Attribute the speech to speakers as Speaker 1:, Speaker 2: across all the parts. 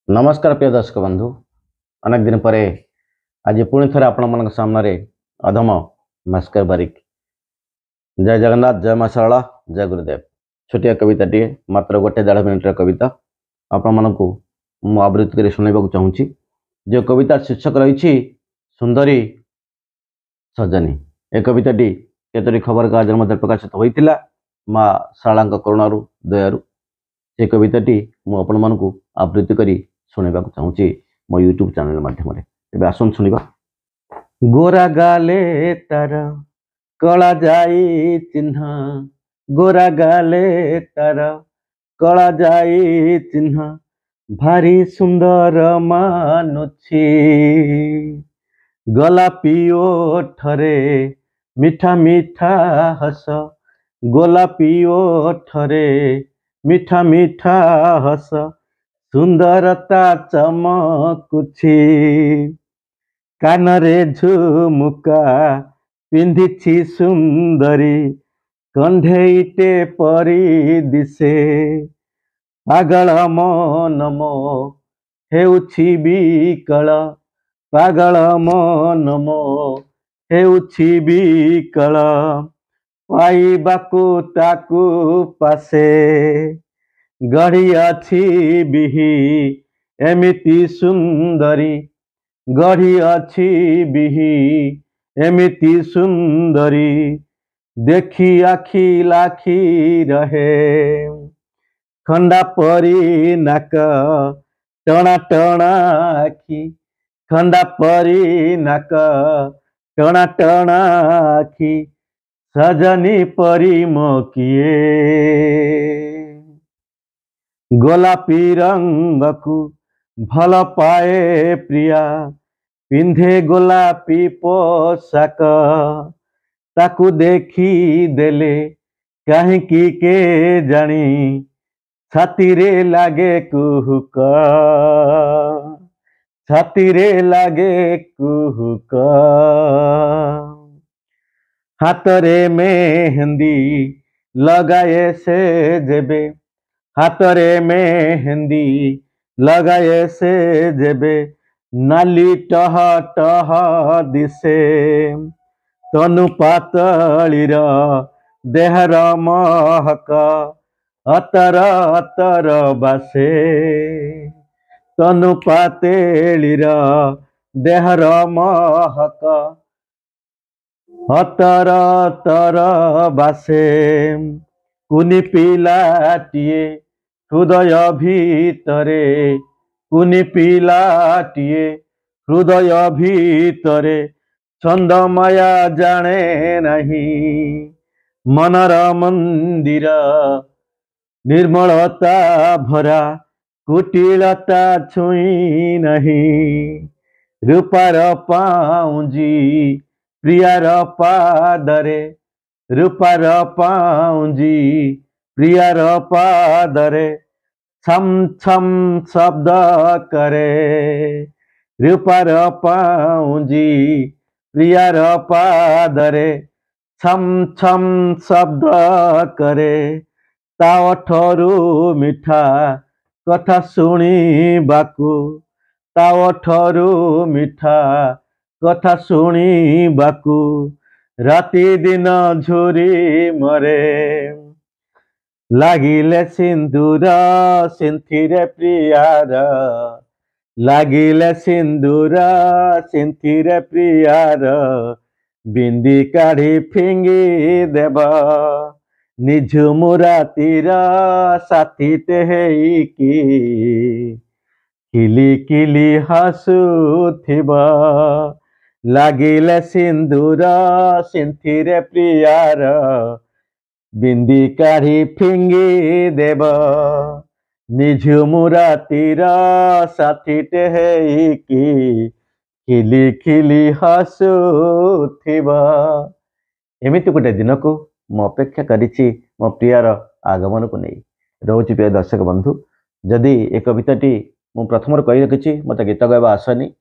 Speaker 1: नमस्कार प्रिय दर्शक बंधु। अनेक दिन पर आज पुणी थे आपण मान सामने अधम भास्कर बारिक। जय जगन्नाथ, जय मां शारला, जय गुरुदेव। छोटिया कविता टी मात्र गोटे 1.5 मिनिटर कविता आपण मानकु मु आवृत्ति कर शुणाइबाकु चाहूँगी। जो कविता शीर्षक रही सुंदरी सजनी। ए कविताटी केतोटी खबर कागज मध्य प्रकाशित होता माँ शारला करुणारू दयारू। से कविताटी मु आपण मानकु आवृत्ति करी शुणाइबाकु चाहूँगी मो यूट्यूब चैनल माध्यम। तेज आसन शुणा। गोरा गाले तार कला जाई चिन्ह, गोरा गाले तार कला जाई चिन्ह, भारी सुंदर मानुछि। गोलापी ओठरे मिठा मिठा हस, गोलापी ओठरे मिठा मिठा हस, सुंदरता चमकुछि। कानरे झुमुका पिंधिछि सुंदरी, कंधेइटे परी दिसे। पागल मन मो हेउछि बिकल, पागल मन मो हेउछि बिकल, पाइबाकु ताकु पासे। गढ़ी अछि बिही एमिति सुंदरी, गढ़ी अछि बिही एमिति सुंदरी, देखी आखि लाखी रहे। खंडा परी नाक टणा टणा आखि, खंडा परी नाक टणा टणा आखि, सजनी परी मो किए। गोलापी रंग को भल पाए प्रिया, पिंधे गोलापी पोशाक, ताकू देखी देले कहीं के जानी, छाती रे लागे कुहुक, छाती रे लागे कुहुक। हाथरे मेहंदी लगाए से जेबे, हाथरे मेहंदी लगाए से जेबे, नाली टह टह दिसे। तनु पातळीर देहर महक, अतर अतर बासे। तनु पातळीर देहर महक, अतर अतर बासे। कुनी पिलाटिए हृदय भीतरे, कुनी पिलाटिए हृदय भीतरे, छंद माया जाने नहीं। मनर मंदिर निर्मलता भरा, कुटिलता छुई नहीं। रूपार पाउंजी प्रियार पादरे, रूपार पाउंजी प्रियार पादरे, छम छम शब्द करे। रूपार पाउंजी प्रियार पादरे, छम छम शब्द करे। ता ओठरू मिठा कथा शुणिबाकु, ता ओठरू मिठा कथा शुणिबाकु, राति दिन झुरी मरे। लागिले सिंदूर सिंथिरे प्रियार, लागिले सिंदूर सिंथिरे प्रियार, बिंदी काढ़ी फिंगी देव। निझुमु रातिर साथीटे हेइकी, किली किली हसुथिब। लागिले सिंदूर सिंथिरे प्रियार, बिंदी काढ़ी फिंगी देव। निझुमु रातिर साथीटे हेइकी, खिली खिली हसुथिब। एमिति गोटे दिन को मु अपेक्षा करिछि मो प्रियार आगमन को नहीं। रोच प्रिय दर्शक बंधु, जदि ए कविताटी मु प्रथम कही रखी मत गीत गाइबा आसनी,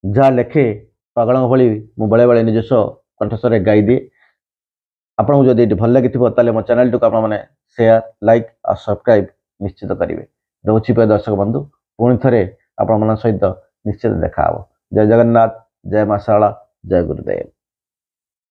Speaker 1: जहाँ लेखे पागल भली मु बेले बेले निजस्व कंठस्वर गाई दिए। आपको जदि भल लगी मो चैनल को आप शेयर लाइक और सब्सक्राइब निश्चित करेंगे। रोच प्रिय दर्शक बंधु, पुणी थे आपण सहित निश्चित देखा जय जगन्नाथ जय मां शारला जय गुरुदेव।